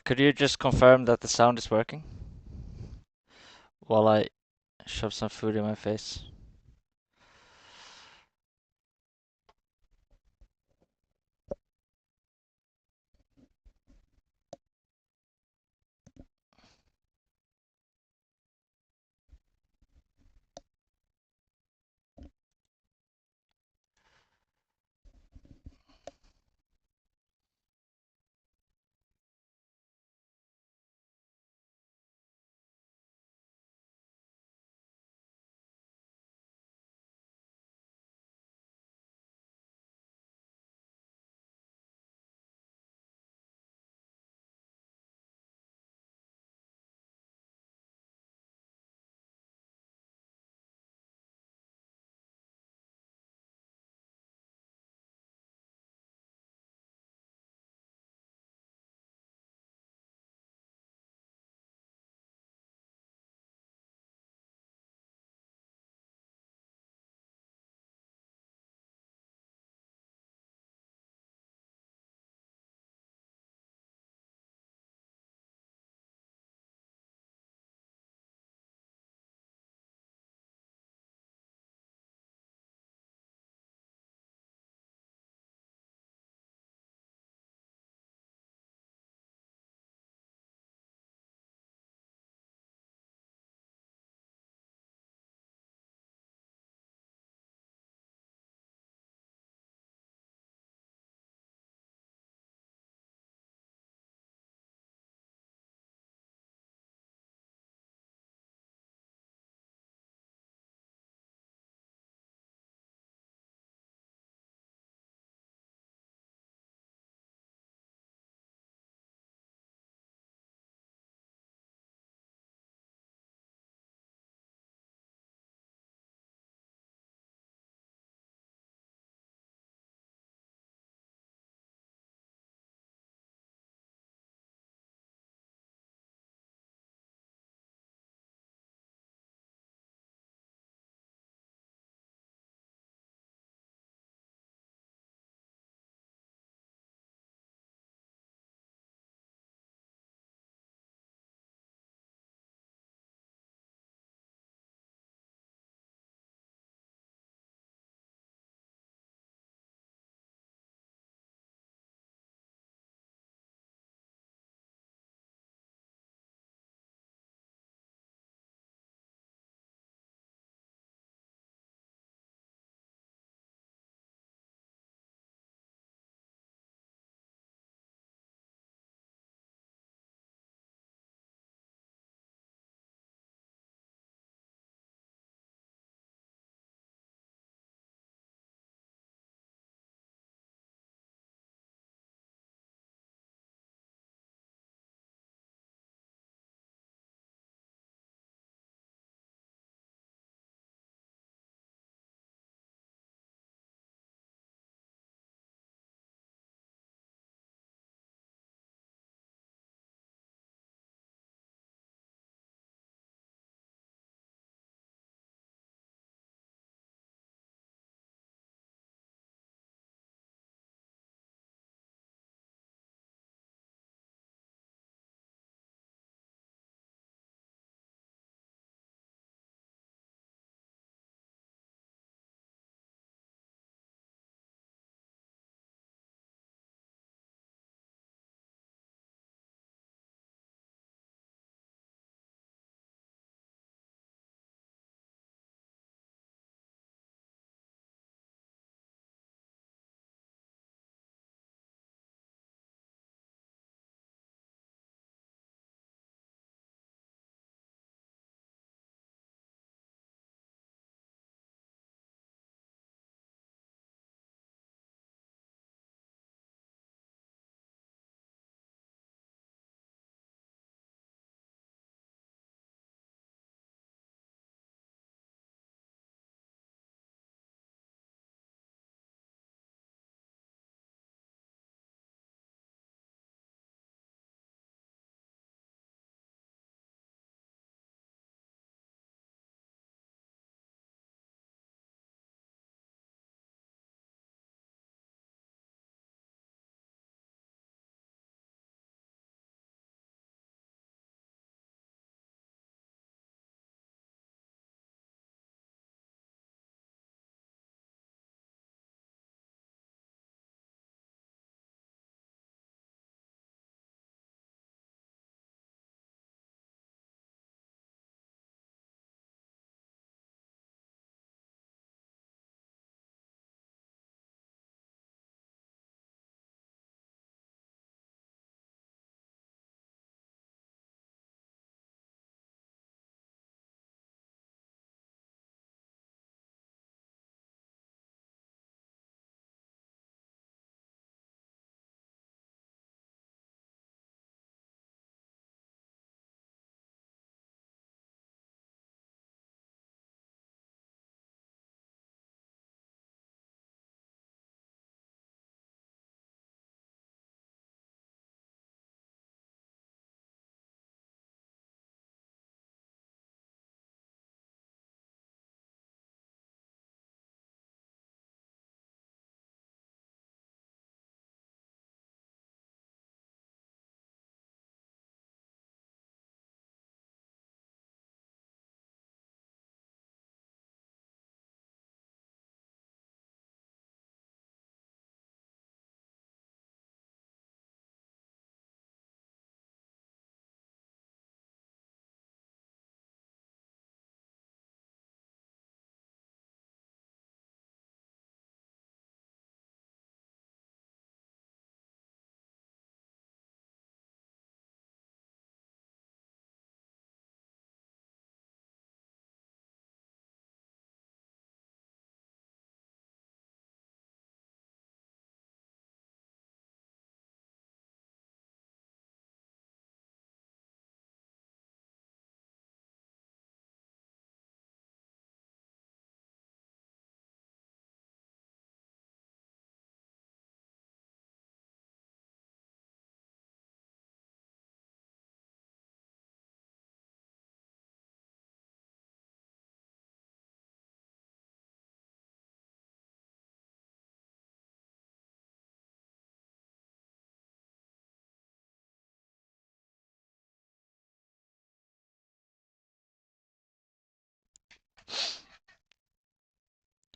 Could you just confirm that the sound is working while I shove some food in my face?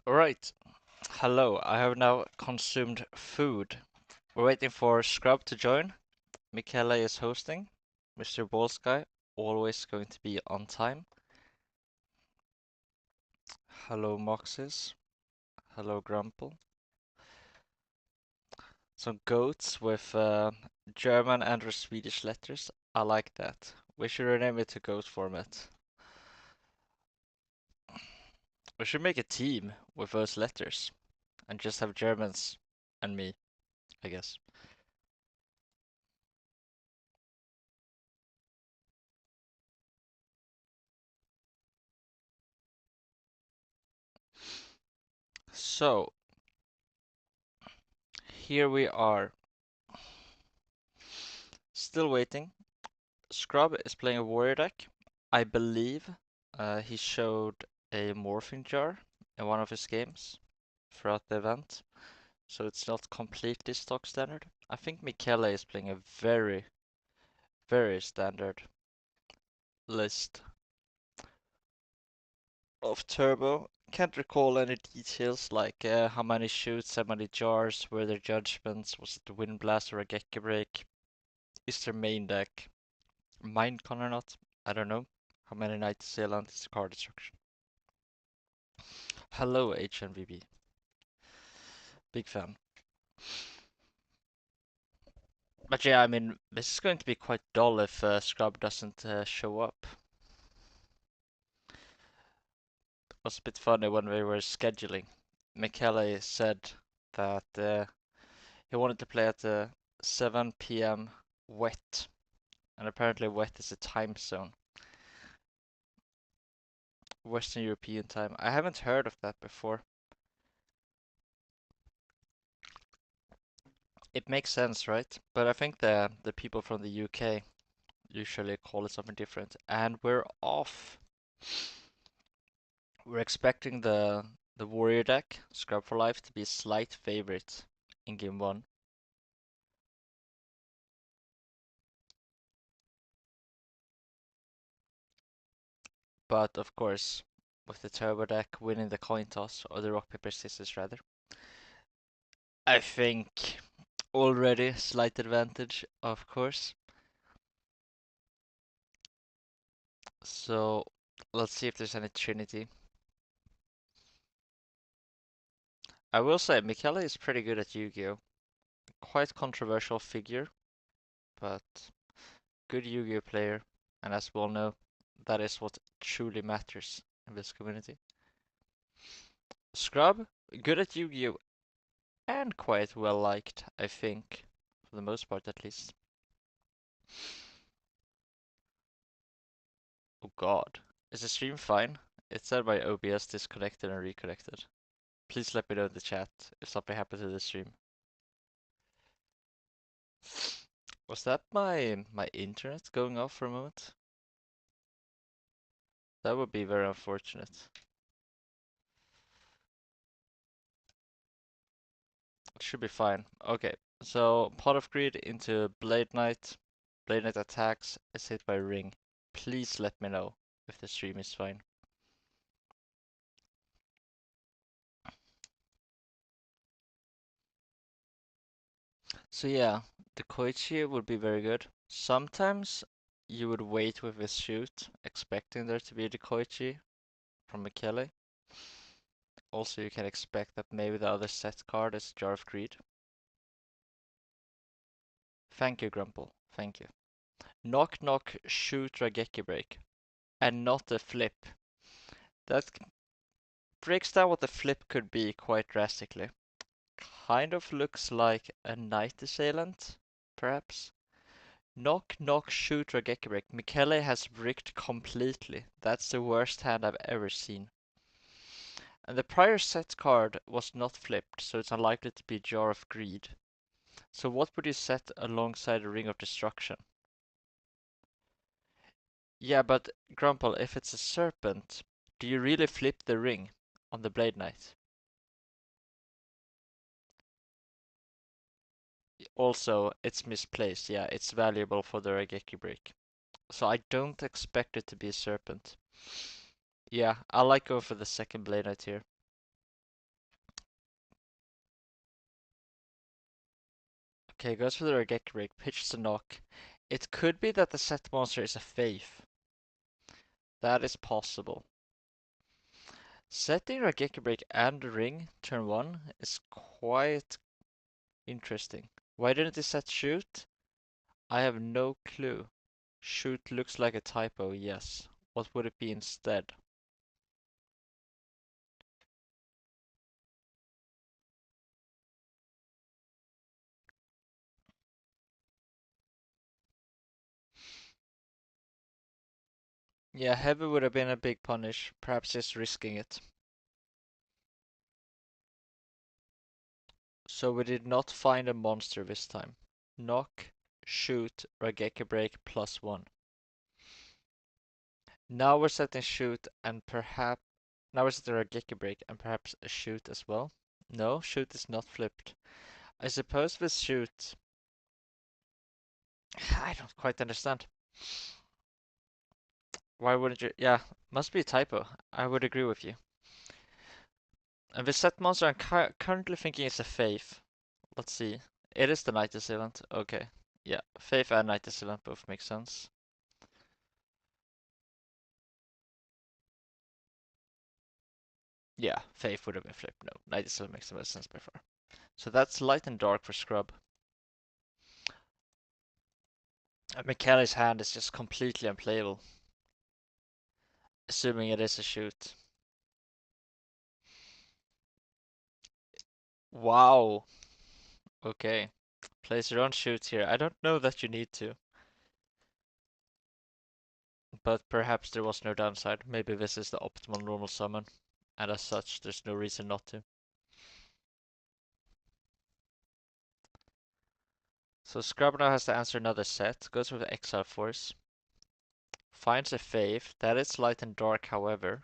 Alright, hello. I have now consumed food. We're waiting for Scrub to join. Michele is hosting. Mr. Ballsky, always going to be on time. Hello, Moxes. Hello, Grumple. Some goats with German and or Swedish letters. I like that. We should rename it to goat format. We should make a team with those letters and just have Germans and me, I guess. So, here we are. Still waiting. Scrub is playing a warrior deck. I believe he showed a morphing jar in one of his games throughout the event, so it's not completely stock standard. I think Michele is playing a very, very standard list of turbo. Can't recall any details like how many shoots, how many jars, were there judgments, was it a wind blast or a Geki break? Is there main deck Minecon or not? I don't know. How many Night Assailant is the card destruction? Hello HNVB. Big fan. But yeah, I mean, this is going to be quite dull if Scrub doesn't show up. It was a bit funny when we were scheduling. Michele said that he wanted to play at 7 p.m. wet, and apparently wet is a time zone. Western European time. I haven't heard of that before. It makes sense, right? But I think the people from the UK usually call it something different, and we're off. We're expecting the warrior deck, Scrub4Life, to be a slight favorite in game one. But of course, with the turbo deck winning the coin toss, or the rock paper scissors rather, I think already slight advantage, of course. So let's see if there's any Trinity. I will say Michele is pretty good at Yu-Gi-Oh! Quite controversial figure, but good Yu-Gi-Oh player, and as we all know, that is what truly matters in this community. Scrub, good at Yu-Gi-Oh! And quite well liked, I think, for the most part at least. Oh god. Is the stream fine? It said my OBS disconnected and reconnected. Please let me know in the chat if something happened to the stream. Was that my internet going off for a moment? That would be very unfortunate. It should be fine. Okay, so Pot of Greed into Blade Knight. Blade Knight attacks, is hit by Ring. Please let me know if the stream is fine. So yeah, the Koichi would be very good. Sometimes you would wait with a shoot, expecting there to be the Koichi from Michele. Also, you can expect that maybe the other set card is Jar of Greed. Thank you, Grumple. Thank you. Knock knock shoot Rageki break. And not a flip. That breaks down what the flip could be quite drastically. Kind of looks like a Night Assailant, perhaps. Knock knock shoot Rageki break. Michele has bricked completely. That's the worst hand I've ever seen. And the prior set card was not flipped, so it's unlikely to be Jar of Greed. So what would you set alongside a Ring of Destruction? Yeah, but Grumple, if it's a serpent, do you really flip the ring on the Blade Knight? Also, it's misplaced. Yeah, it's valuable for the Rageki break. So I don't expect it to be a serpent. Yeah, I like going for the second Blade Knight here. Okay, goes for the Regeki break, pitches a knock. It could be that the set monster is a Faith. That is possible. Setting Regeki break and ring turn 1 is quite interesting. Why didn't it set shoot? I have no clue. Shoot looks like a typo, yes. What would it be instead? Yeah, heavy would have been a big punish. Perhaps just risking it. So we did not find a monster this time. Knock, shoot, Regeki break +1. Now we're setting shoot and perhaps now we're setting Regeki break and perhaps a shoot as well. No, shoot is not flipped. I suppose with shoot, I don't quite understand. Why wouldn't you? Yeah, must be a typo. I would agree with you. And with set monster, I'm currently thinking it's a Faith. Let's see. It is the Night Assailant. Okay. Yeah, Faith and Night Assailant both make sense. Yeah, Faith would have been flipped. No, Night Assailant makes the most sense by far. So that's light and dark for Scrub. Michele's hand is just completely unplayable. Assuming it is a shoot. Wow. Okay. Place your own shoot here. I don't know that you need to. But perhaps there was no downside. Maybe this is the optimal normal summon. And as such, there's no reason not to. So Scrub now has to answer another set. Goes with Exile Force. Finds a Faith. That is light and dark, however.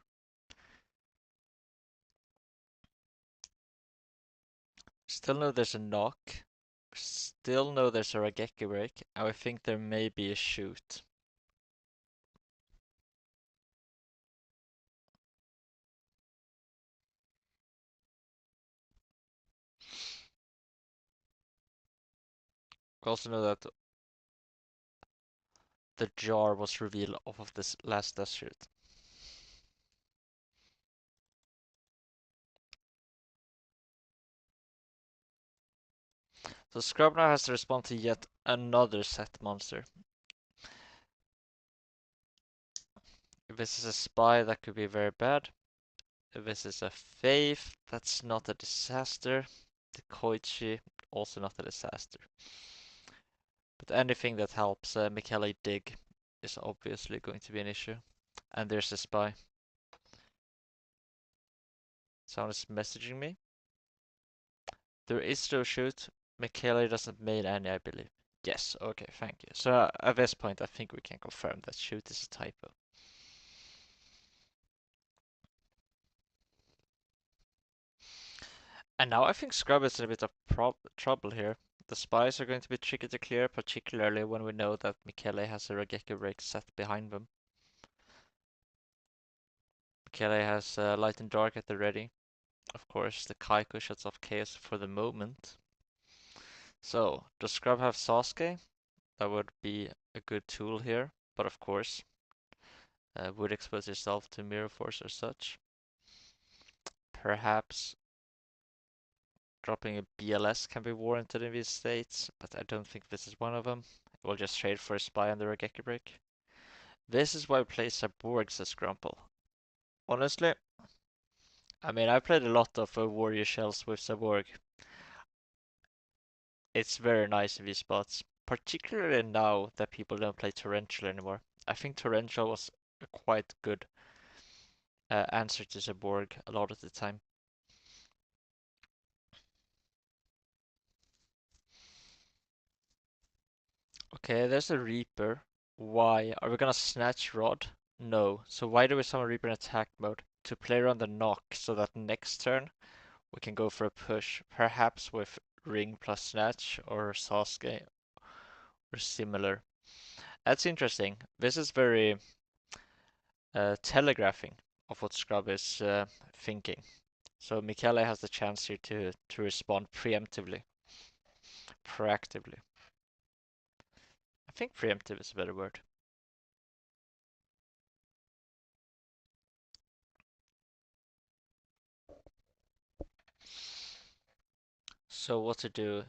Still know there's a knock. Still know there's a Regeki break. And I think there may be a shoot. We also know that the jar was revealed off of this last death shoot. So Scrub now has to respond to yet another set monster. If this is a spy, that could be very bad. If this is a Faith, that's not a disaster. The Koichi, also not a disaster. But anything that helps Michele dig is obviously going to be an issue. And there's a spy. Someone is messaging me. There is no shoot. Michele doesn't main any, I believe. Yes, okay, thank you. So at this point, I think we can confirm that shoot is a typo. And now I think Scrub is in a bit of trouble here. The spies are going to be tricky to clear, particularly when we know that Michele has a Regeki break set behind them. Michele has light and dark at the ready. Of course, the Kaiko shuts off chaos for the moment. So, does Scrub have Sasuke? That would be a good tool here, but of course, would expose yourself to Mirror Force or such. Perhaps dropping a BLS can be warranted in these states, but I don't think this is one of them. We'll just trade for a spy on the Regeki break. This is why we play Saborg, says Grumple. Honestly, I mean, I played a lot of Warrior Shells with Saborg. It's very nice in these spots, particularly now that people don't play Torrential anymore. I think Torrential was a quite good answer to Saborg a lot of the time. Okay, there's a Reaper. Why? Are we gonna snatch Rod? No. So why do we summon Reaper in attack mode? To play around the knock so that next turn we can go for a push. Perhaps with Ring plus Snatch or Sasuke or similar. That's interesting. This is very telegraphing of what Scrub is thinking. So Michele has the chance here to respond preemptively. proactively. I think preemptive is a better word. So what to do?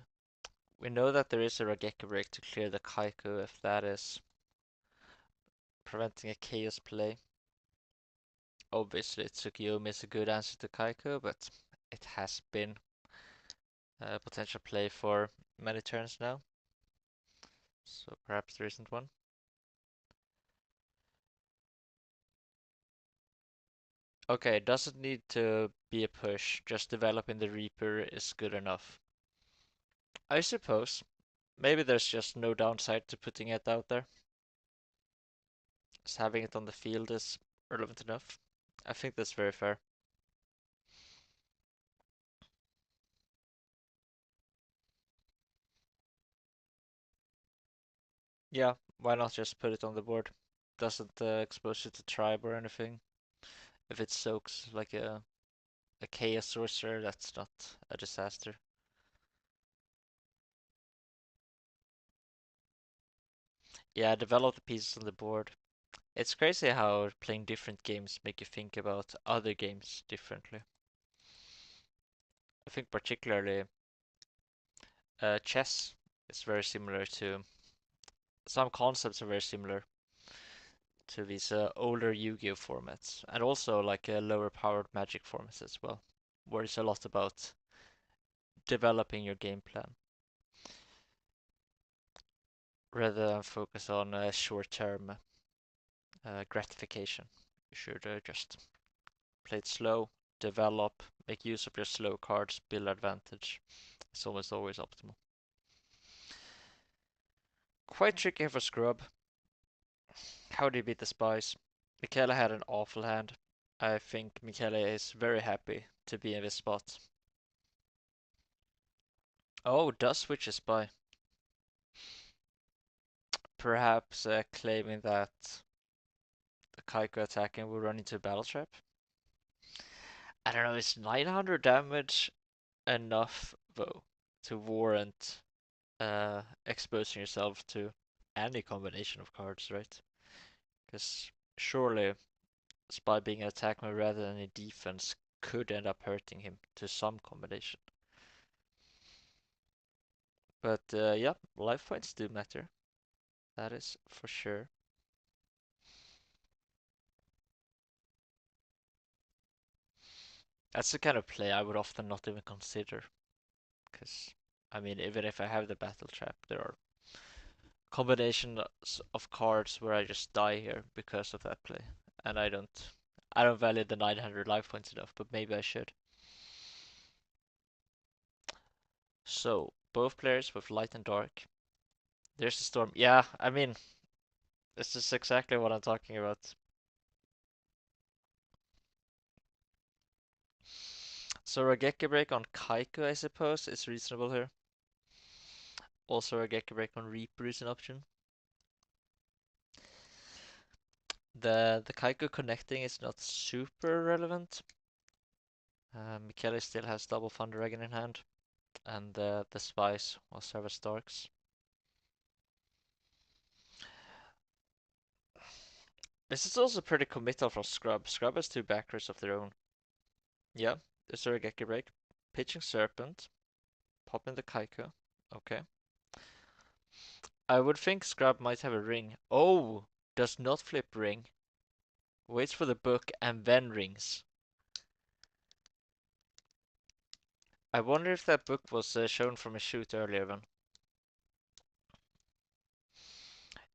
We know that there is a Raigeki break to clear the Kaiku if that is preventing a chaos play. Obviously, Tsukiyomi is a good answer to Kaiku, but it has been a potential play for many turns now. So perhaps there isn't one. Okay, it doesn't need to be a push, just developing the Reaper is good enough. I suppose. Maybe there's just no downside to putting it out there. Just having it on the field is relevant enough. I think that's very fair. Yeah, why not just put it on the board? Doesn't expose you to tribe or anything. If it soaks like a chaos sorcerer, that's not a disaster. Yeah, develop the pieces on the board. It's crazy how playing different games make you think about other games differently. I think particularly chess is very similar to some concepts are very similar to these older Yu-Gi-Oh formats, and also like lower powered Magic formats as well, where it's a lot about developing your game plan rather than focus on short-term gratification. You should just play it slow, develop, make use of your slow cards, build advantage. It's almost always optimal. Quite tricky for Scrub. How do you beat the spies? Michele had an awful hand. I think Michele is very happy to be in this spot. Oh, does switch a spy. Perhaps claiming that the Kaiko attacking will run into a battle trap. I don't know, is 900 damage enough though to warrant exposing yourself to any combination of cards, right? Because surely Spy being an attack mode rather than a defense could end up hurting him to some combination. But yeah, life points do matter. That is for sure. That's the kind of play I would often not even consider. Because, I mean, even if I have the battle trap, there are combinations of cards where I just die here because of that play. And I don't value the 900 life points enough, but maybe I should. So, both players with light and dark. There's the storm. Yeah, I mean, this is exactly what I'm talking about. So Raigeki break on Kaiku, I suppose, is reasonable here. Also Raigeki break on Reaper is an option. The Kaiku connecting is not super relevant. Michele still has double Thunder Dragon in hand, and the spies will serve as Darks. This is also pretty committal from Scrub. Scrub has two backers of their own. Yeah, there's a Raigeki break. Pitching Serpent, popping the Kaiku. Okay. I would think Scrub might have a ring. Oh, does not flip ring. Waits for the book and then rings. I wonder if that book was shown from a shoot earlier then.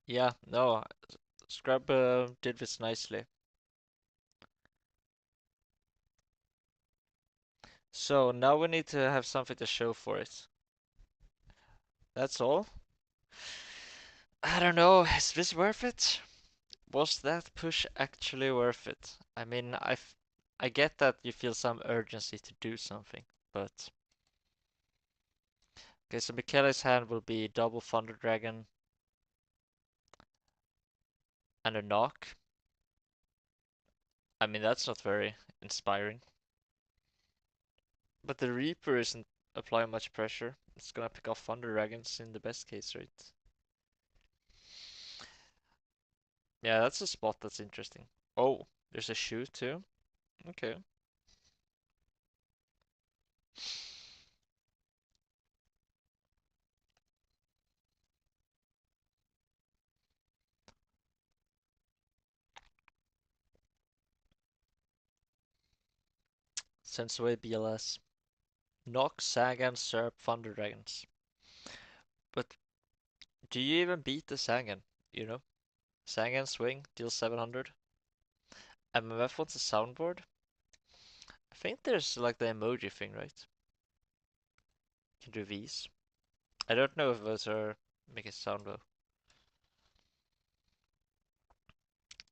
Yeah, no, Scrub did this nicely. So now we need to have something to show for it. That's all? I don't know, is this worth it? Was that push actually worth it? I mean, I get that you feel some urgency to do something, but... Okay, so Michele's hand will be double Thunder Dragon and a knock. I mean, that's not very inspiring. But the Reaper isn't apply much pressure. It's gonna pick off Thunder Dragons in the best case, right? Yeah, that's a spot that's interesting. Oh, there's a shoe too. Okay. Sends away BLS. Knock, Sagan, Serp, Thunder Dragons. But do you even beat the Sagan? You know? Sagan swing, deal 700. MMF wants a soundboard? I think there's like the emoji thing, right? You can do these. I don't know if those are make it sound though.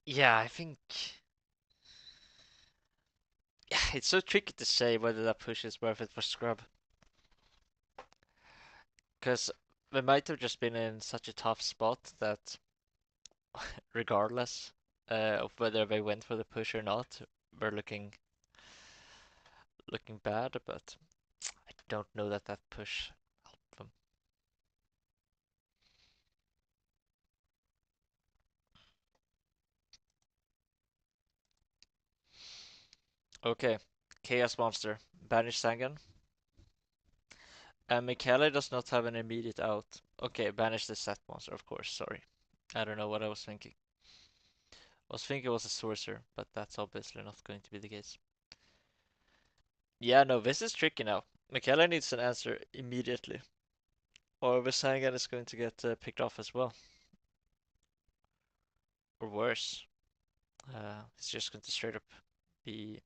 Yeah, I think yeah, it's so tricky to say whether that push is worth it for Scrub. Because they might have just been in such a tough spot that regardless of whether they went for the push or not, they're looking bad, but I don't know that that push helped them. Okay, Chaos Monster, banish Sangan. And Michele does not have an immediate out. Okay, banish the set monster, of course, sorry. I don't know what I was thinking. I was thinking it was a sorcerer, but that's obviously not going to be the case. Yeah, no, this is tricky now. Michele needs an answer immediately, or the Sangan is going to get picked off as well. Or worse. It's just going to straight up be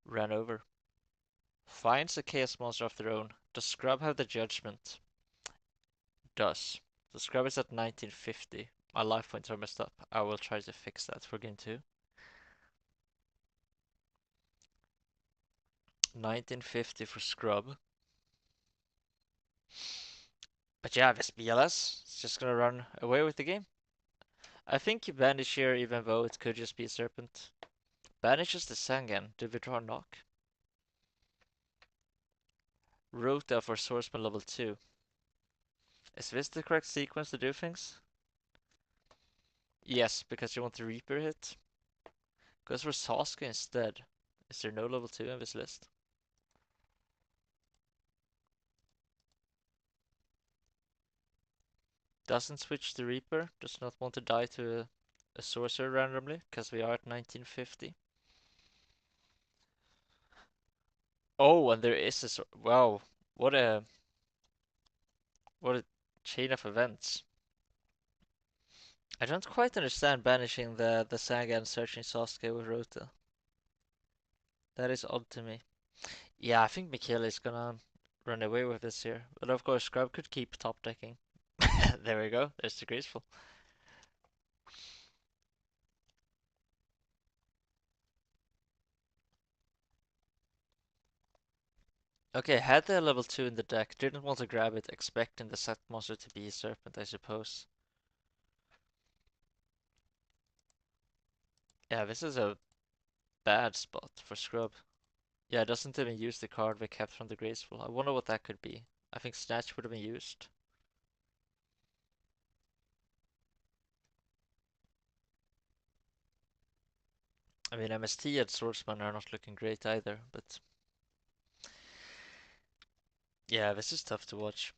ran over. Finds a chaos monster of their own. Does Scrub have the judgment? Does. The Scrub is at 1950. My life points are messed up. I will try to fix that for game 2. 1950 for Scrub. But yeah, this BLS is just gonna run away with the game. I think you banish here even though it could just be a Serpent. Banishes the Sangan. Do we draw knock? Rota for Swordsman level 2. Is this the correct sequence to do things? Yes, because you want the Reaper hit. Goes for Sasuke instead. Is there no level 2 in this list? Doesn't switch the Reaper. Does not want to die to a sorcerer randomly, because we are at 1950. Oh, and there is a wow. What a what a chain of events. I don't quite understand banishing the Saga and searching Sasuke with Rota. That is odd to me. Yeah, I think Michele is gonna run away with this here. But of course, Scrub could keep top decking. There we go. There's the graceful. Okay, had the level 2 in the deck, didn't want to grab it, expecting the set monster to be a serpent, I suppose. Yeah, this is a bad spot for Scrub. Yeah, it doesn't even use the card we kept from the graceful. I wonder what that could be. I think Snatch would have been used. I mean, MST and Swordsman are not looking great either, but yeah, this is tough to watch.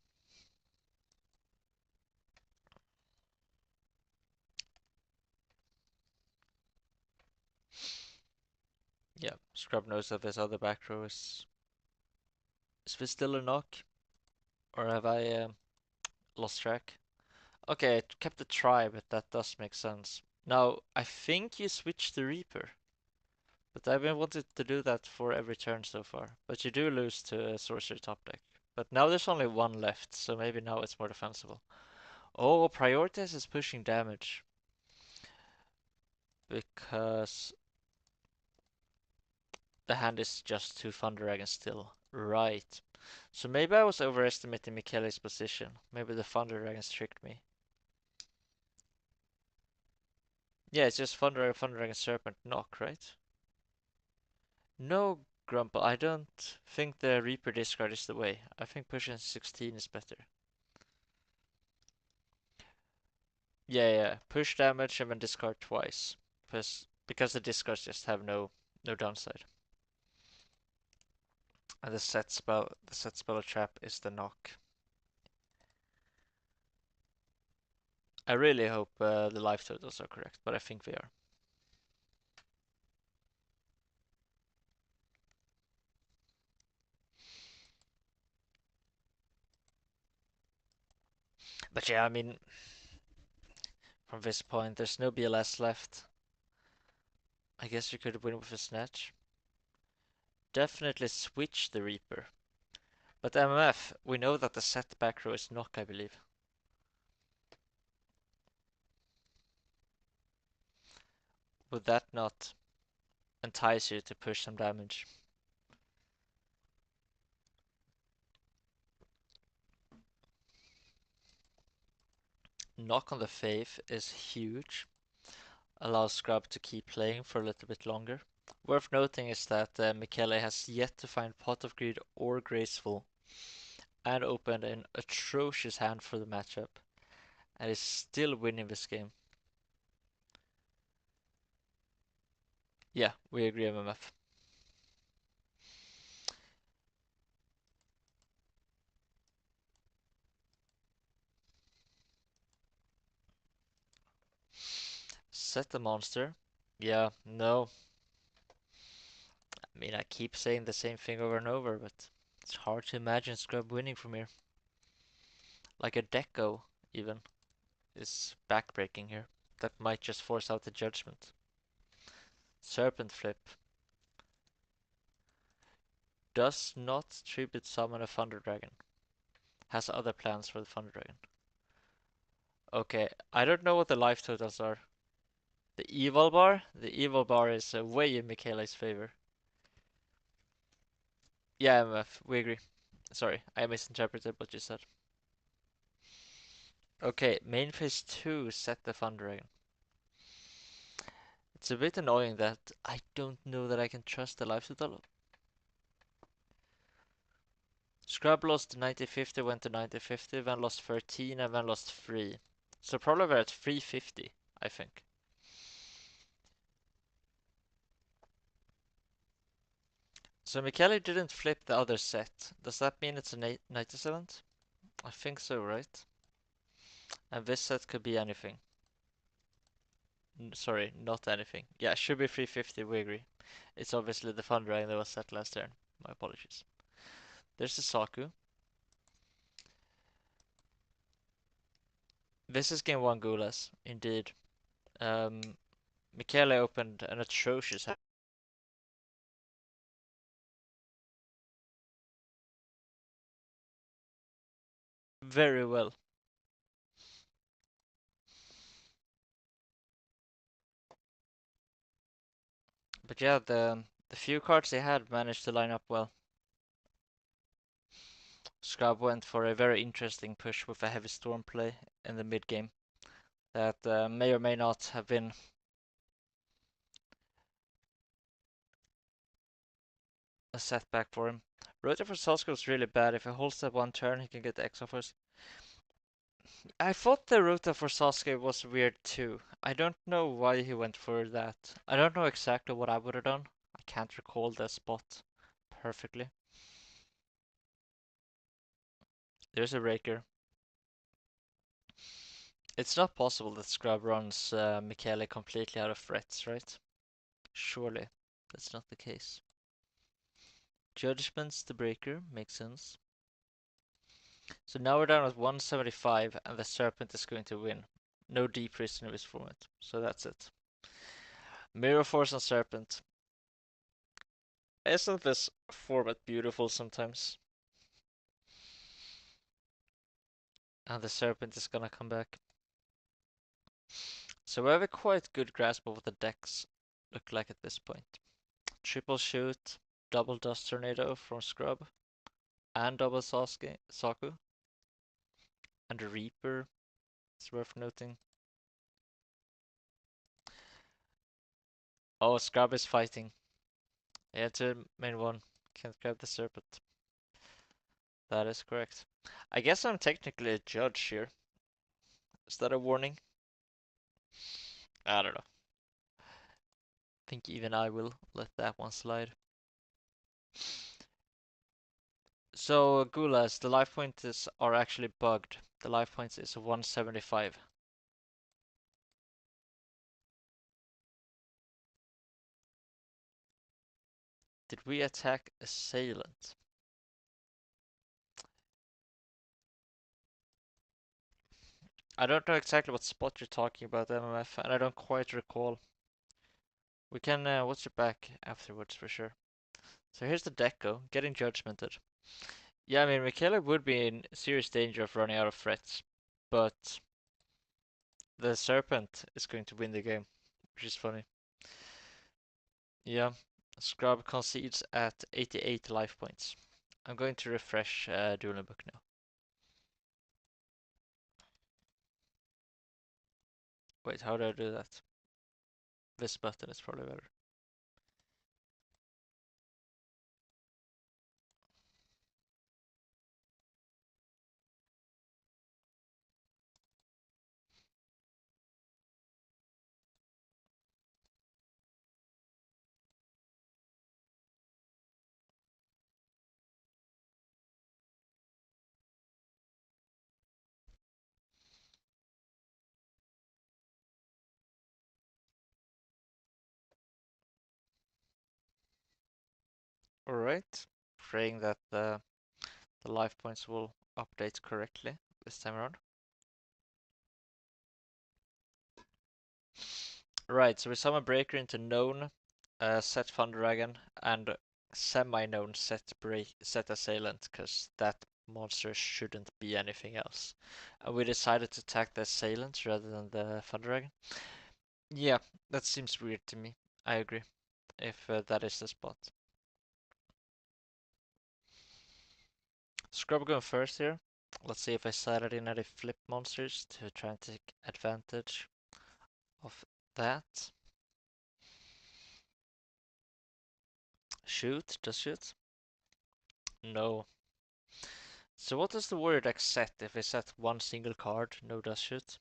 Yeah, Scrub knows that this other back row is... Is this still a knock? Or have I lost track? Okay, I kept the try, but that does make sense. Now, I think you switch the Reaper. But I've been wanting to do that for every turn so far. But you do lose to a Sorcery top deck. But now there's only one left, so maybe now it's more defensible. Oh, Prioritize is pushing damage. Because the hand is just 2 Thunder Dragons still. Right. So maybe I was overestimating Michele's position. Maybe the Thunder Dragons tricked me. Yeah, it's just Thunder Dragon, Serpent, Knock, right? No Grumple. I don't think the Reaper discard is the way. I think pushing 16 is better. Yeah. Push damage and then discard twice. Because the discards just have no downside. And the set spell trap is the knock. I really hope the life totals are correct, but I think they are. But yeah, I mean, from this point, there's no BLS left. I guess you could win with a snatch. Definitely switch the Reaper. But MMF, we know that the set back row is knock, I believe. Would that not entice you to push some damage? Knock on the Faith is huge. Allows Scrub to keep playing for a little bit longer. Worth noting is that Michele has yet to find Pot of Greed or Graceful and opened an atrocious hand for the matchup and is still winning this game. Yeah, we agree, MMF. Set the monster. Yeah, no. I mean, I keep saying the same thing over and over, but it's hard to imagine Scrub winning from here. Like a Deco, even, is backbreaking here. That might just force out the judgment. Serpent flip. Does not tribute summon a Thunder Dragon. Has other plans for the Thunder Dragon. Okay, I don't know what the life totals are. The evil bar? The evil bar is way in Michele's favor. Yeah, MF, we agree. Sorry, I misinterpreted what you said. Okay, main phase 2, set the Thunder Dragon. It's a bit annoying that I don't know that I can trust the life total. Scrub lost 90-50, went to 90-50, then lost 13, and then lost 3. So probably we're at 350, I think. So Michele didn't flip the other set. Does that mean it's a 97? I think so, right? And this set could be anything. Sorry, not anything. Yeah, should be 350, we agree. It's obviously the Thunder Dragon that was set last turn. My apologies. There's the Saku. This is game 1 Gulas, indeed. Michele opened an atrocious hand. Very well. But yeah, the few cards they had managed to line up well. Scrub went for a very interesting push with a heavy storm play in the mid game that may or may not have been a setback for him. Rota for Sasko is really bad. If he holds that one turn, he can get the X offers. I thought the Rota for Sasuke was weird too. I don't know why he went for that. I don't know exactly what I would have done. I can't recall the spot perfectly. There's a Raker. It's not possible that Scrub runs Michele completely out of threats, right? Surely, that's not the case. Judgment's the breaker, makes sense. So now we're down at 175 and the Serpent is going to win. No deep risk in this format, so that's it. Mirror Force and Serpent. Isn't this format beautiful sometimes? And the Serpent is gonna come back. So we have a quite good grasp of what the decks look like at this point. Triple Shoot, Double Dust Tornado from Scrub, and Double Saku, and a Reaper, it's worth noting. Oh, Scrub is fighting. Yeah, to main one. Can't grab the serpent. That is correct. I guess I'm technically a judge here. Is that a warning? I don't know. Think even I will let that one slide. So, Gulas, the life points are actually bugged. The life points is 175. Did we attack assailant? I don't know exactly what spot you're talking about, MMF, and I don't quite recall. We can watch it back afterwards for sure. So here's the deco, getting judgmented. Yeah, I mean, Michele would be in serious danger of running out of threats, but the serpent is going to win the game, which is funny. Yeah, Scrub concedes at 88 life points. I'm going to refresh Dueling Book now. Wait, how do I do that? This button is probably better. Alright, praying that the life points will update correctly this time around. Right, so we summon Breaker into known, set Thunder Dragon, and semi-known set Assailant, because that monster shouldn't be anything else. And we decided to attack the Assailant rather than the Thunder Dragon. Yeah, that seems weird to me. I agree, if that is the spot. Scrub going first here. Let's see if I sided in any flip monsters to try and take advantage of that. Shoot, just shoot. No. So what does the warrior deck set if I set one single card, no does shoot?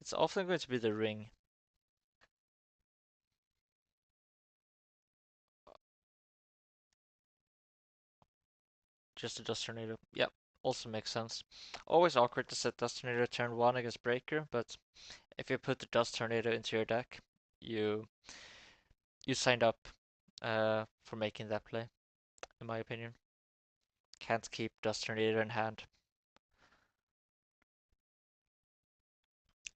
It's often going to be the ring. Just a Dust Tornado. Yep, also makes sense. Always awkward to set Dust Tornado turn 1 against Breaker, but if you put the Dust Tornado into your deck, you you signed up for making that play, in my opinion. Can't keep Dust Tornado in hand.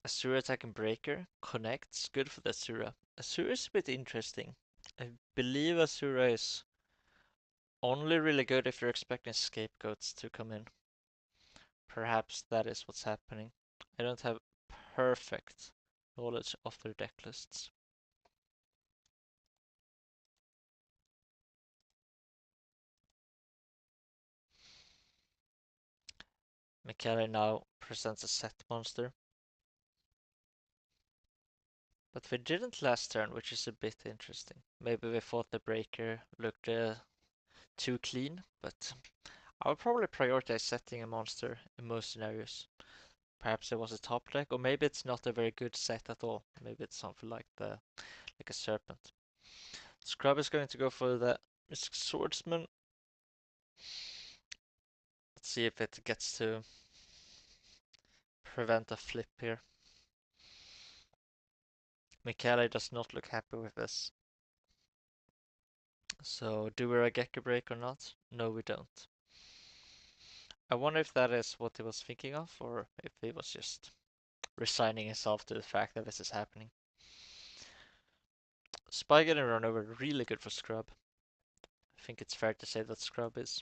Asura attacking Breaker connects. Good for the Asura. Asura is a bit interesting. I believe Asura is only really good if you're expecting scapegoats to come in. Perhaps that is what's happening. I don't have perfect knowledge of their deck lists. Michele now presents a set monster. But we didn't last turn, which is a bit interesting. Maybe we thought the Breaker looked too clean, but I would probably prioritize setting a monster in most scenarios. Perhaps it was a top deck, or maybe it's not a very good set at all. Maybe it's something like a serpent. Scrub is going to go for the swordsman. Let's see if it gets to prevent a flip here. Michele does not look happy with this. So, do we Gecko break or not? No, we don't. I wonder if that is what he was thinking of, or if he was just resigning himself to the fact that this is happening. Spy getting run over, really good for Scrub. I think it's fair to say that Scrub is.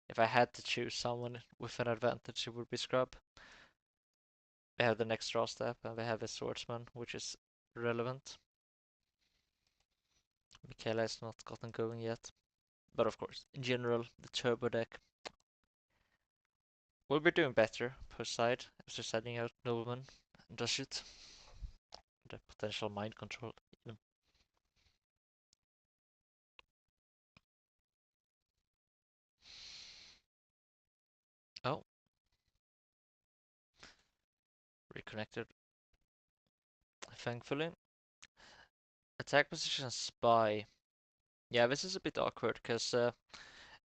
If I had to choose someone with an advantage, it would be Scrub. They have the next draw step, and they have a swordsman, which is relevant. Michele has not gotten going yet. But of course, in general, the turbo deck will be doing better per side after sending out Nobleman and does it. The potential mind control even. Oh, reconnected. Thankfully. Attack position spy. Yeah, this is a bit awkward because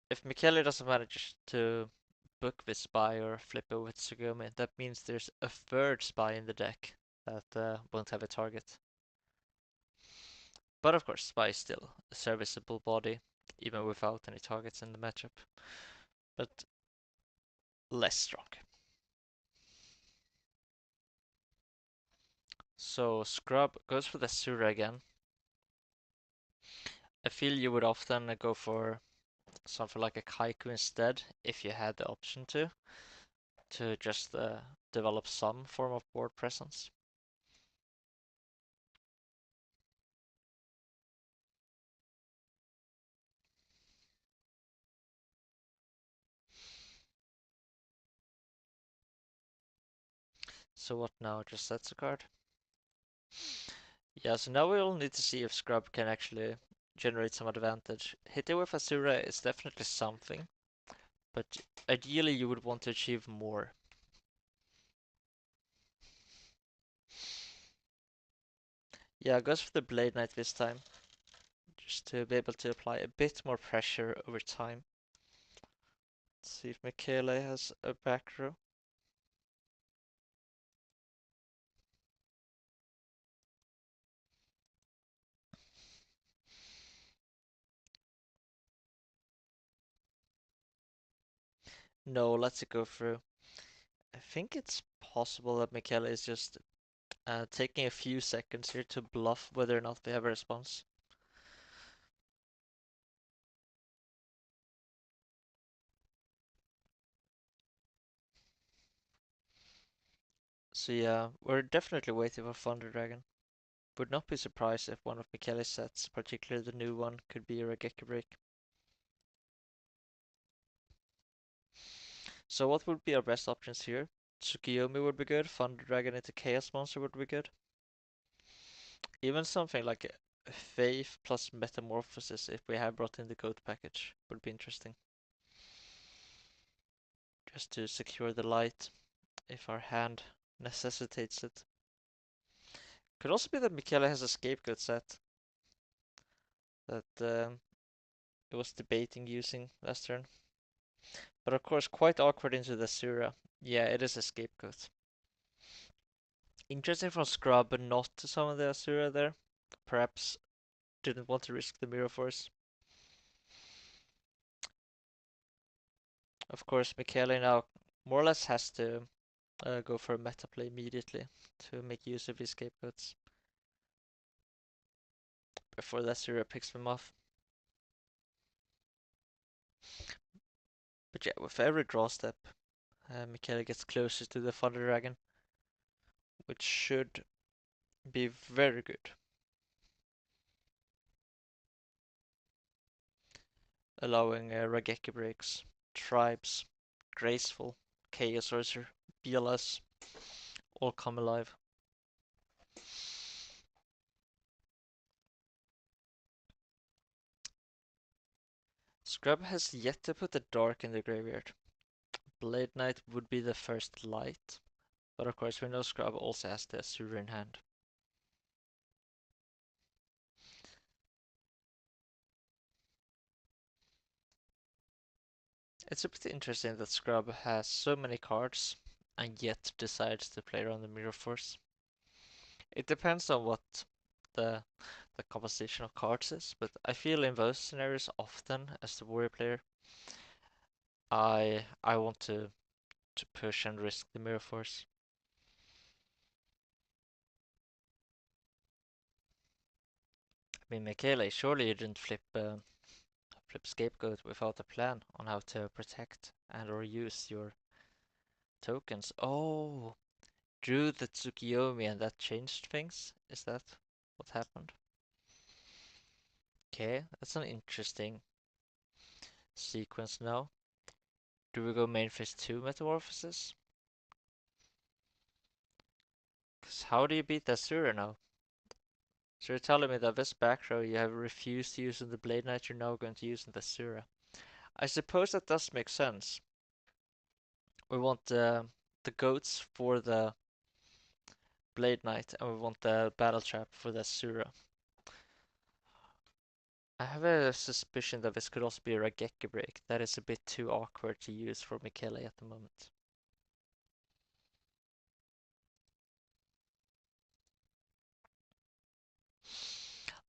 if Michele doesn't manage to book this spy or flip it with Tsugumi, that means there's a third spy in the deck that won't have a target. But of course, spy is still a serviceable body, even without any targets in the matchup. But less strong. So Scrub goes for the Sura again. I feel you would often go for something like a Kaiku instead, if you had the option to just develop some form of board presence. So what now? Just sets a card? Yeah, so now we'll need to see if Scrub can actually generate some advantage. Hitting with Asura is definitely something, but ideally you would want to achieve more. Yeah, goes for the Blade Knight this time, just to be able to apply a bit more pressure over time. Let's see if Michele has a back row. No, let's it go through. I think it's possible that Michele is just taking a few seconds here to bluff whether or not they have a response. So yeah, we're definitely waiting for Thunder Dragon. Would not be surprised if one of Michele's sets, particularly the new one, could be a Raigeki break. So what would be our best options here? Tsukiyomi would be good, Thunder Dragon into Chaos Monster would be good. Even something like Faith plus Metamorphosis if we have brought in the Goat package would be interesting. Just to secure the light if our hand necessitates it. Could also be that Michele has a Scapegoat set that it was debating using last turn. But of course, quite awkward into the Sura. Yeah, it is a Scapegoat. Interesting from Scrub, but not to summon the Asura there. Perhaps didn't want to risk the Mirror Force. Of course, Michele now more or less has to go for a meta play immediately to make use of his scapegoats before the Asura picks them off. But yeah, with every draw step, Michele gets closer to the Thunder Dragon, which should be very good. Allowing Raigeki breaks, tribes, graceful, chaos sorcerer, BLS, all come alive. Scrub has yet to put the dark in the graveyard. Blade Knight would be the first light, but of course we know Scrub also has the Asura in hand. It's a bit interesting that Scrub has so many cards and yet decides to play around the Mirror Force. It depends on what the the composition of cards is, but I feel in those scenarios often as the warrior player, I want to push and risk the Mirror Force. I mean, Michele, surely you didn't flip Scapegoat without a plan on how to protect and or use your tokens. Oh, drew the Tsukiyomi and that changed things? Is that what happened? Okay, that's an interesting sequence now. Do we go main phase 2 Metamorphosis? Because how do you beat Asura now? So you're telling me that this back row you have refused to use in the Blade Knight, you're now going to use in the Asura. I suppose that does make sense. We want the goats for the Blade Knight, and we want the battle trap for the Asura. I have a suspicion that this could also be a Raigeki break. That is a bit too awkward to use for Michele at the moment.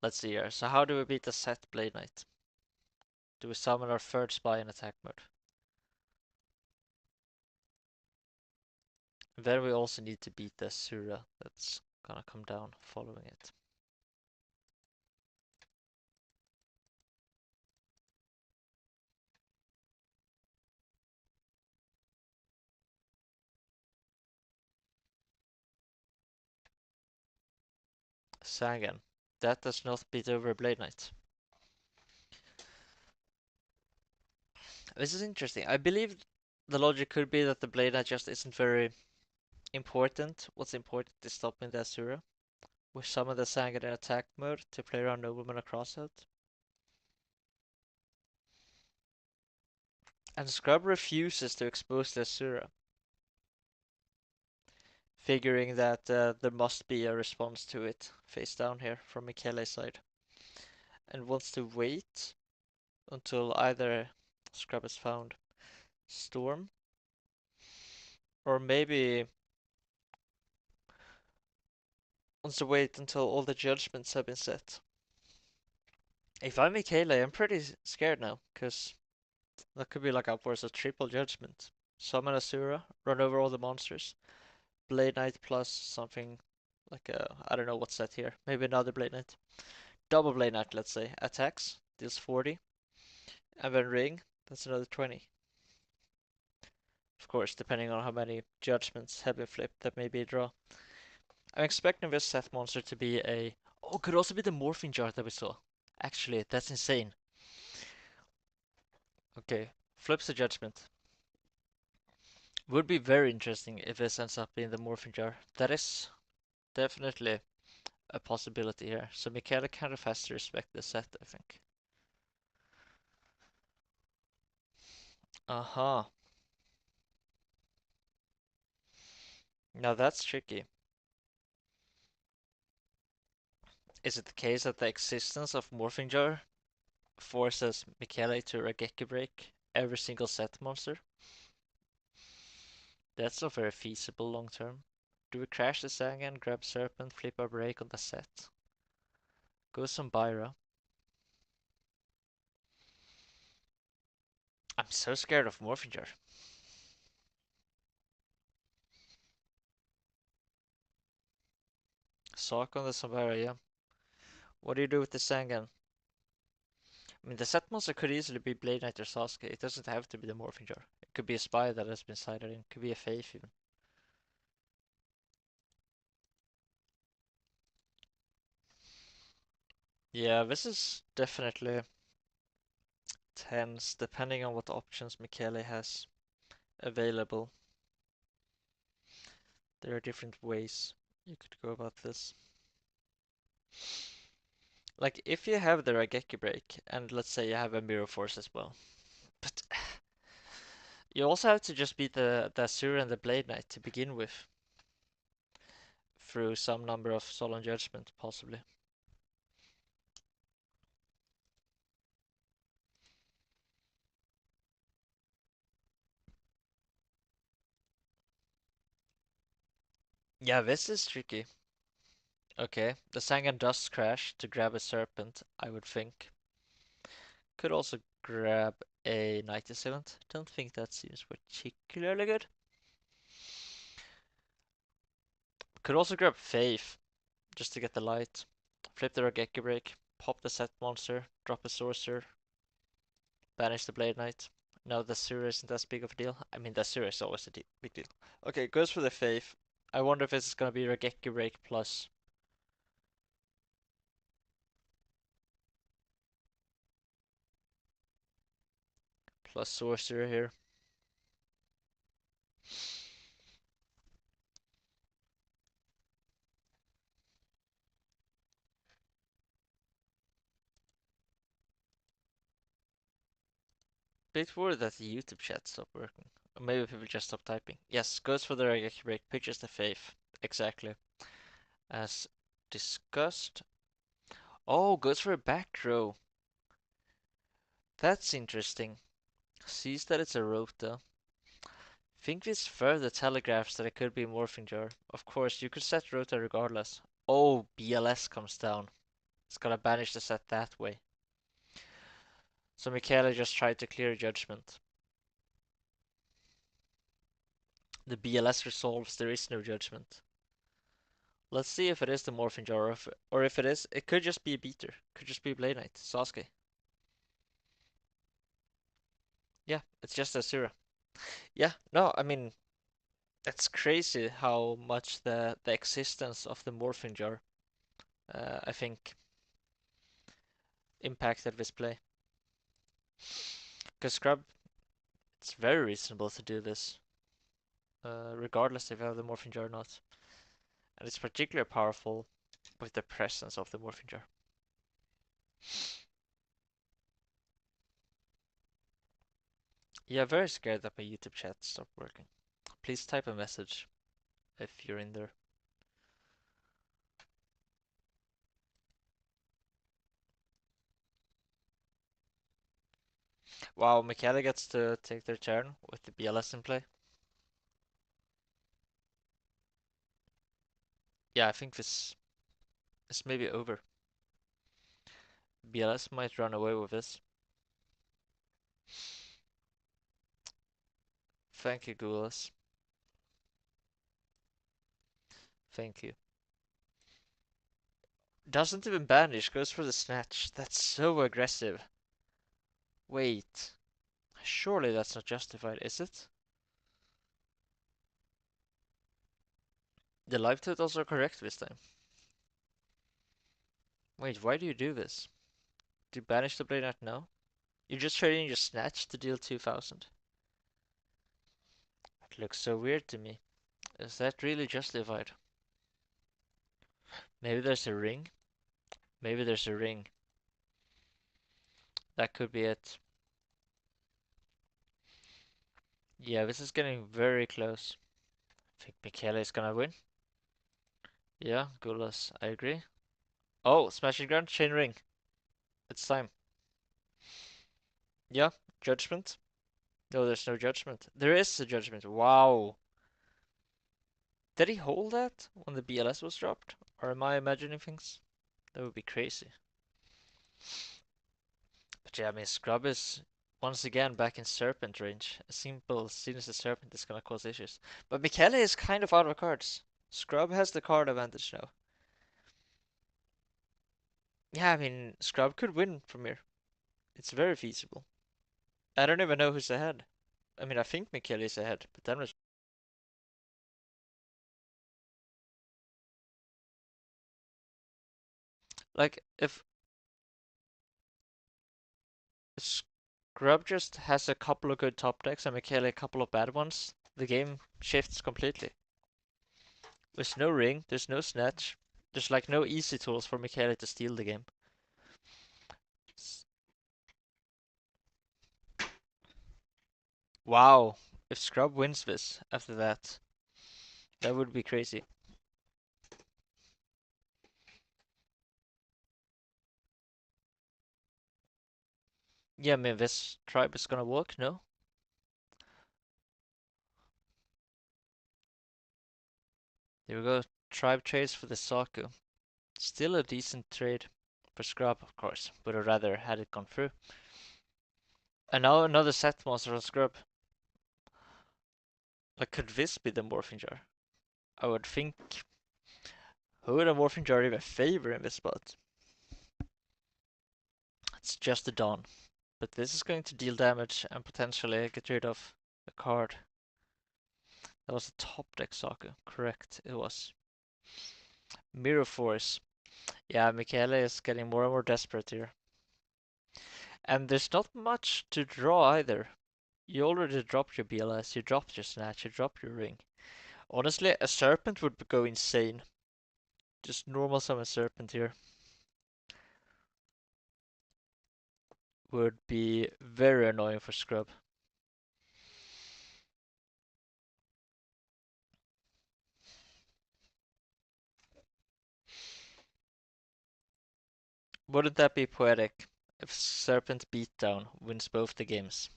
Let's see here. So how do we beat the set Blade Knight? Do we summon our third spy in attack mode? Then we also need to beat the Asura that's gonna come down following it. Sagan. That does not beat over Blade Knight. This is interesting. I believe the logic could be that the Blade Knight just isn't very important. What's important is stopping the Asura. We summon the Sagan in attack mode to play around Nobleman across out. And Scrub refuses to expose the Asura, figuring that there must be a response to it face down here from Michele's side, and wants to wait until either Scrub has found Storm, or maybe wants to wait until all the judgments have been set. If I'm Michele, I'm pretty scared now, because that could be like upwards of triple judgment. Summon Asura, run over all the monsters, Blade Knight plus something like a, I don't know what's set here, maybe another Blade Knight. Double Blade Knight, let's say, attacks, deals 40, and then Ring, that's another 20. Of course, depending on how many judgments have been flipped, that may be a draw. I'm expecting this set monster to be a... Oh, could also be the Morphing Jar that we saw. Actually, that's insane. Okay, flips the judgment. Would be very interesting if this ends up being the Morphing Jar. That is definitely a possibility here. So Michele kind of has to respect the set, I think. Uh-huh. Now that's tricky. Is it the case that the existence of Morphing Jar forces Michele to Raigeki break every single set monster? That's not very feasible long term. Do we crash the Sagan, grab Serpent, flip our break on the set? Go some Byra. I'm so scared of Morphing Jar. Sock on the Samara, yeah. What do you do with the Sagan? I mean, the set monster could easily be Blade Knight or Sasuke. It doesn't have to be the Morphing Jar. It could be a spy that has been sided in. It could be a Faith even. Yeah, this is definitely tense, depending on what options Michele has available. There are different ways you could go about this. Like, if you have the Raigeki break, and let's say you have a Mirror Force as well, but you also have to just beat the Asura and the Blade Knight to begin with, through some number of Solemn Judgment, possibly. Yeah, this is tricky. Okay, the Sangan does crash to grab a Serpent, I would think. Could also grab a 97th. Don't think that seems particularly good. Could also grab Faith, just to get the light. Flip the Raigeki break, pop the set monster, drop a sorcerer, banish the Blade Knight. No, the Asura isn't as big of a deal. I mean, the Asura is always a big deal. Okay, goes for the Faith. I wonder if this is gonna be Raigeki break plus sorcerer here. Bit worried that the YouTube chat stopped working. Maybe people just stop typing. Yes, goes for the Raigeki break, pitches the faith. Exactly. As discussed. Oh, goes for a back row. That's interesting. Sees that it's a rota. Think this further telegraphs that it could be a morphing jar. Of course, you could set rota regardless. Oh, BLS comes down. It's gonna banish the set that way. So Michele just tried to clear judgment. The BLS resolves, there is no judgment. Let's see if it is the morphing jar, or if it is, it could just be a beater. Could just be Blade Knight, Sasuke. Yeah, it's just Asura. Yeah, no, I mean, it's crazy how much the existence of the morphing jar, I think, impacted this play. Because Scrub, it's very reasonable to do this, regardless if you have the morphing jar or not. And it's particularly powerful with the presence of the morphing jar. Yeah, very scared that my YouTube chat stopped working. Please type a message if you're in there. Wow, Michele gets to take their turn with the BLS in play. Yeah, I think this may be over. BLS might run away with this. Thank you, Gulas. Thank you. Doesn't even banish, goes for the snatch. That's so aggressive. Wait. Surely that's not justified, is it? The live totals are correct this time. Wait, why do you do this? Do you banish the Blade Knight now? You're just trading your snatch to deal 2000. It looks so weird to me. Is that really justified? Maybe there's a ring? Maybe there's a ring. That could be it. Yeah, this is getting very close. I think Michele is gonna win. Yeah, Gulas, I agree. Oh, smashing ground, chain ring. It's time. Yeah, judgment. No, there's no judgment. There is a judgment. Wow. Did he hold that when the BLS was dropped? Or am I imagining things? That would be crazy. But yeah, I mean, Scrub is once again back in Serpent range. A simple Sinister Serpent is gonna cause issues. But Michele is kind of out of cards. Scrub has the card advantage now. Yeah, I mean, Scrub could win from here. It's very feasible. I don't even know who's ahead. I mean, I think Michele is ahead, but then was like if Scrub just has a couple of good top decks and Michele a couple of bad ones, the game shifts completely. There's no ring, there's no snatch, there's like no easy tools for Michele to steal the game. Wow, if Scrub wins this after that, that would be crazy. Yeah, I mean, this tribe is gonna work, no? There we go, tribe trades for the Saku. Still a decent trade for Scrub, of course. Would have rather had it gone through. And now another set monster on Scrub. Like, could this be the Morphing Jar? I would think. Who would a Morphing Jar even favor in this spot? It's just a Dawn. But this is going to deal damage and potentially get rid of a card. That was a top deck Saku. Correct, it was. Mirror Force. Yeah, Michele is getting more and more desperate here. And there's not much to draw either. You already dropped your BLS, you dropped your Snatch, you dropped your Ring. Honestly, a Serpent would go insane. Just normal summon Serpent here would be very annoying for Scrub. Wouldn't that be poetic if Serpent Beatdown wins both the games?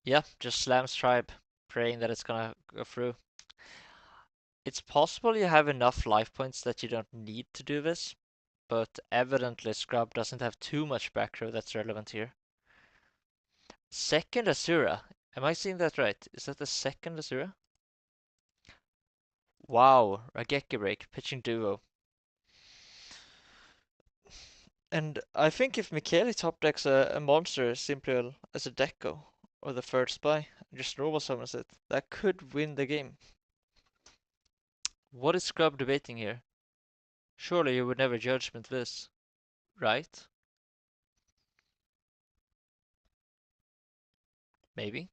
Yeah, just slams Tribe, praying that it's gonna go through. It's possible you have enough life points that you don't need to do this, but evidently Scrub doesn't have too much back row that's relevant here. Second Asura. Am I seeing that right? Is that the second Asura? Wow, Raigeki break, pitching duo. And I think if Michele top decks a monster simply as a deco, or the third spy, and just normal summons it, that could win the game. What is Scrub debating here? Surely you would never judgment this, right? Maybe.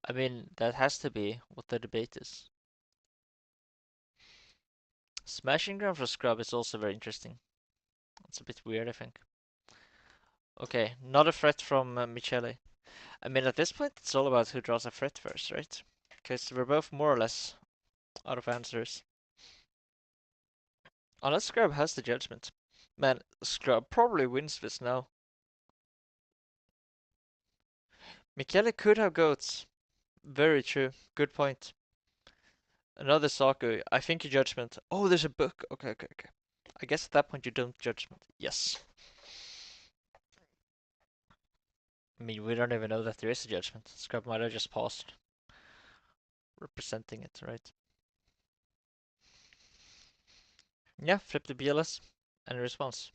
I mean, that has to be what the debate is. Smashing ground for Scrub is also very interesting. It's a bit weird, I think. Okay, not a threat from Michele. I mean, at this point, it's all about who draws a threat first, right? Because we're both more or less out of answers. Unless Scrub has the judgment. Man, Scrub probably wins this now. Michele could have goats. Very true. Good point. Another Saku. I think you judgment. Oh, there's a book. Okay, okay, okay. I guess at that point you don't judgment. Yes. I mean, we don't even know that there is a judgment. Scrub might have just paused. Representing it, right? Yeah, flip the BLS. Any response?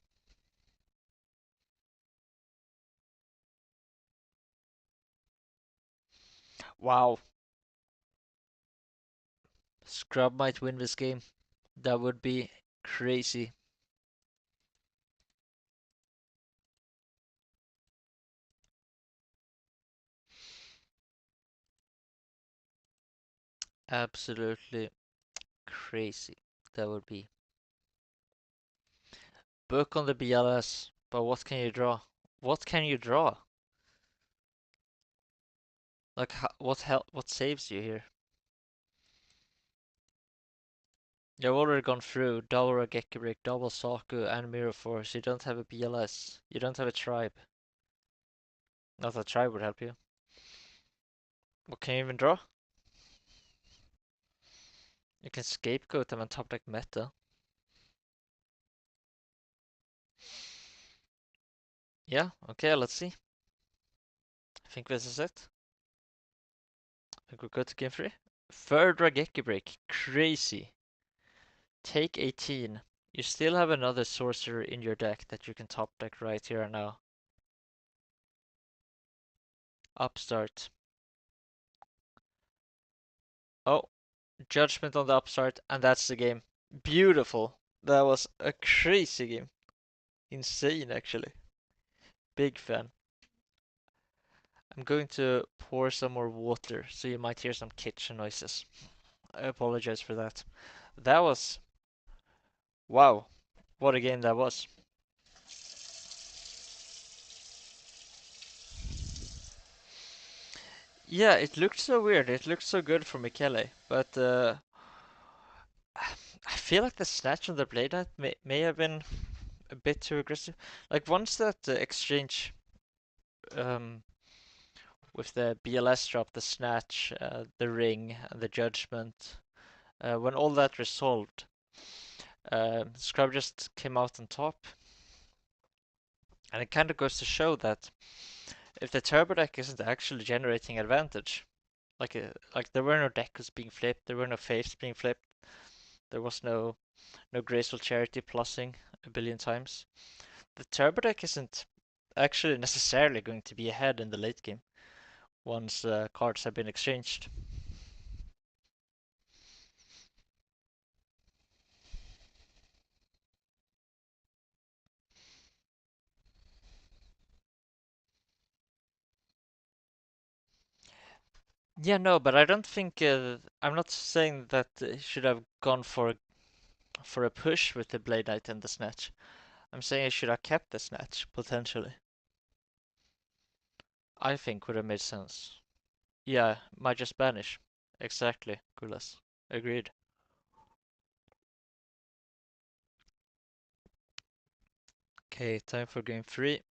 Wow. Scrub might win this game. That would be crazy. Absolutely crazy. That would be. Book on the BLS, but what can you draw? What can you draw? Like, what saves you here? You've already gone through double Raigeki Break, double Saku, and Mirror Force. You don't have a BLS. You don't have a tribe. Not that tribe would help you. What can you even draw? You can scapegoat them on top deck meta. Yeah, okay, let's see. I think this is it. I think we're good to game 3. Third Raigeki Break. Crazy. Take 18. You still have another sorcerer in your deck that you can top deck right here and now. Upstart. Oh, judgment on the upstart, and that's the game. Beautiful. That was a crazy game. Insane, actually. Big fan. I'm going to pour some more water, so you might hear some kitchen noises. I apologize for that. That was... Wow. What a game that was. Yeah, it looked so weird. It looked so good for Michele, but I feel like the snatch on the blade knight may have been a bit too aggressive. Like once that exchange um, with the BLS drop, the snatch, the ring, and the judgment, when all that resolved, Scrub just came out on top. And it kind of goes to show that if the turbo deck isn't actually generating advantage, like there were no decks being flipped, there were no faiths being flipped, there was no graceful charity plussing a billion times. The turbo deck isn't actually necessarily going to be ahead in the late game once cards have been exchanged. Yeah, no, but I don't think I'm not saying that he should have gone for a push with the Blade Knight and the Snatch. I'm saying he should have kept the Snatch potentially. I think would have made sense. Yeah, might just banish. Exactly, Gulas. Agreed. Okay, time for game 3.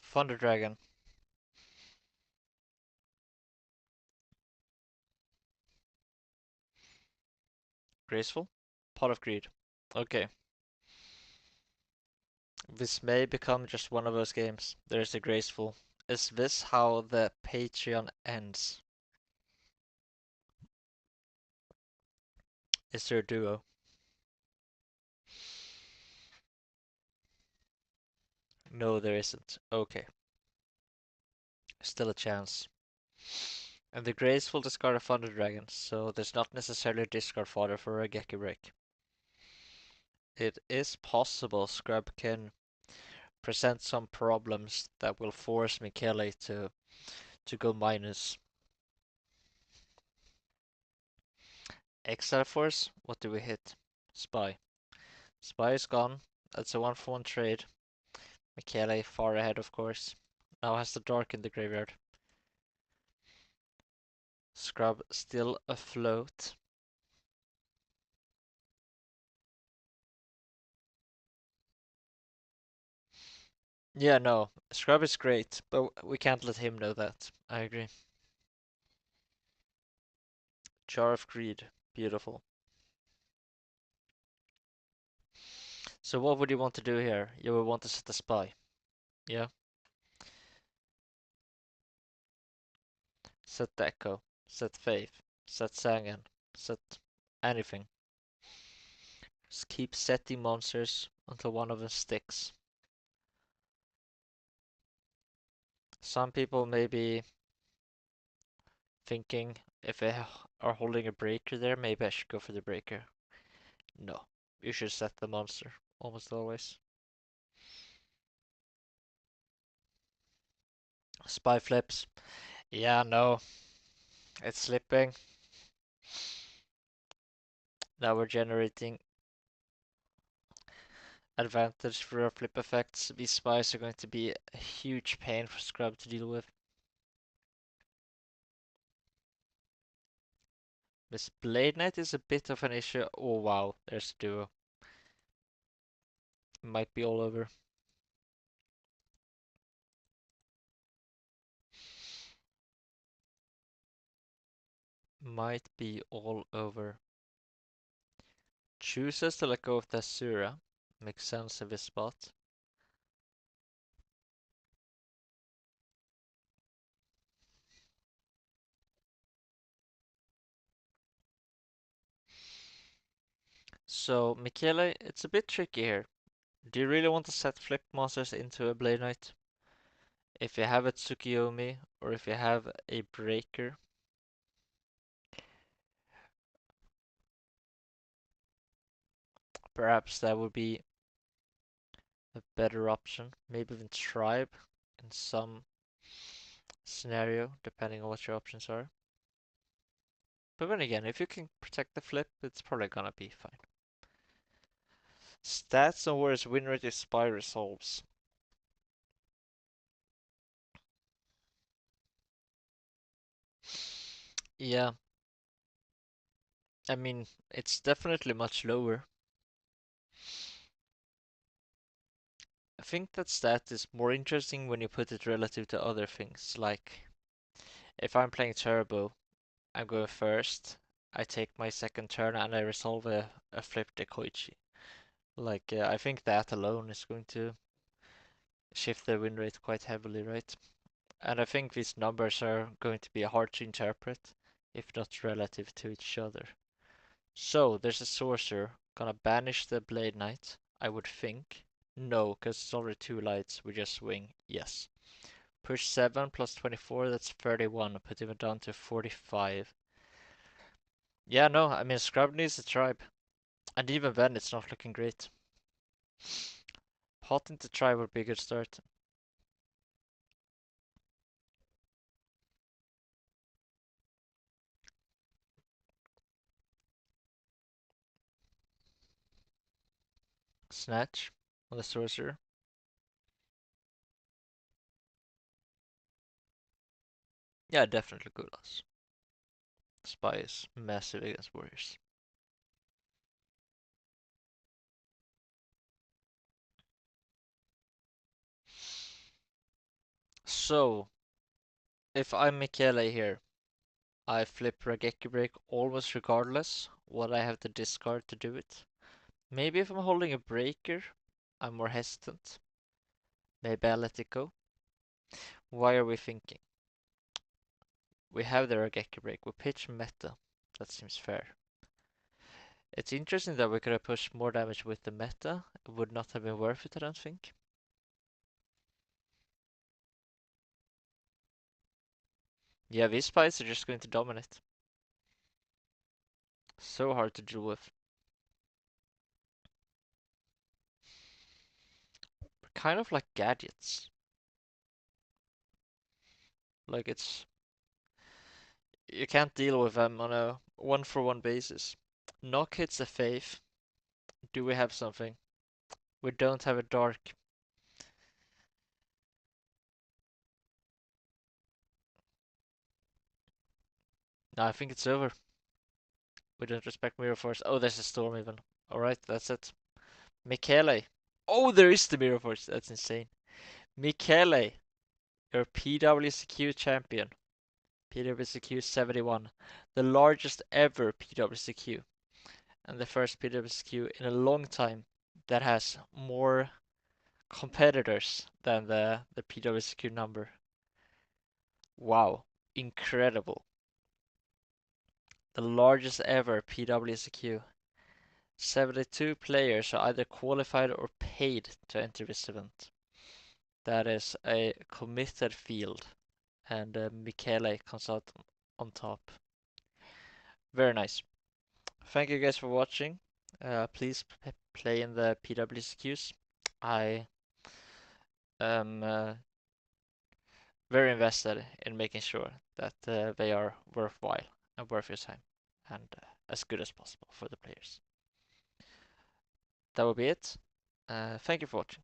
Thunder Dragon. Graceful. Pot of Greed. Okay. This may become just one of those games. There's a Graceful. Is this how the Patreon ends? Is there a duo? No, there isn't. Okay. Still a chance. And the Grace will discard a Thunder Dragon, so there's not necessarily a discard fodder for a Geki break. It is possible Scrub can present some problems that will force Michele to go minus. Exile Force, what do we hit? Spy. Spy is gone. That's a 1-for-1 trade. Michele far ahead, of course. Now has the Dark in the graveyard. Scrub still afloat. Yeah, no, Scrub is great, but we can't let him know that. I agree. Jar of Greed, beautiful. So what would you want to do here? You would want to set the Spy. Yeah? Set the Echo. Set Faith. Set Sangan. Set anything. Just keep setting monsters until one of them sticks. Some people may be thinking if they are holding a breaker there, maybe I should go for the breaker. No, you should set the monster, almost always. Spy flips. Yeah, no, it's slipping. Now we're generating advantage for our flip effects. These spies are going to be a huge pain for Scrub to deal with. This Blade Knight is a bit of an issue. Oh wow, there's a duo. Might be all over. Might be all over. Chooses to let go of the Asura. Makes sense in this spot. So, Michele, it's a bit tricky here. Do you really want to set flip monsters into a Blade Knight? If you have a Tsukiyomi, or if you have a Breaker, perhaps that would be a better option. Maybe even Tribe in some scenario, depending on what your options are. But then again, if you can protect the flip, it's probably gonna be fine. Stats on where his win rate is Spy resolves. Yeah, I mean, it's definitely much lower. I think that stat is more interesting when you put it relative to other things. Like, if I'm playing Turbo, I'm going first, I take my second turn and I resolve a flip Dekoichi. Like, I think that alone is going to shift the win rate quite heavily, right? And I think these numbers are going to be hard to interpret, if not relative to each other. So, there's a sorcerer, gonna banish the Blade Knight, I would think. No, because it's already 2 lights, we just swing, yes. Push 7 plus 24, that's 31, put him down to 45. Yeah, no, I mean, Scrub needs a tribe. And even then, it's not looking great. Potting the tribe would be a good start. Snatch on the sorcerer. Yeah, definitely Gulas. Spy is massive against warriors. So, if I'm Michele here, I flip Raigeki Break almost regardless what I have to discard to do it. Maybe if I'm holding a breaker, I'm more hesitant. Maybe I let it go. Why are we thinking? We have the Raigeki Break. We pitch meta. That seems fair. It's interesting that we could have pushed more damage with the meta. It would not have been worth it, I don't think. Yeah, these spies are just going to dominate. So hard to deal with. Kind of like gadgets. Like it's you can't deal with them on a one-for-one basis. Knock hits a faith. Do we have something? We don't have a dark. No, I think it's over. We don't respect Mirror Force. Oh, there's a storm even. Alright, that's it. Michele. Oh, there is the Mirror Force. That's insane. Michele, your PWCQ champion. PWCQ71. The largest ever PWCQ. And the first PWCQ in a long time that has more competitors than the PWCQ number. Wow, incredible. The largest ever PWCQ. 72 players are either qualified or paid to enter this event. That is a committed field, and Michele comes out on top. Very nice. Thank you guys for watching. Please play in the PWCQs. I am very invested in making sure that they are worthwhile and worth your time and as good as possible for the players. That will be it. Thank you for watching.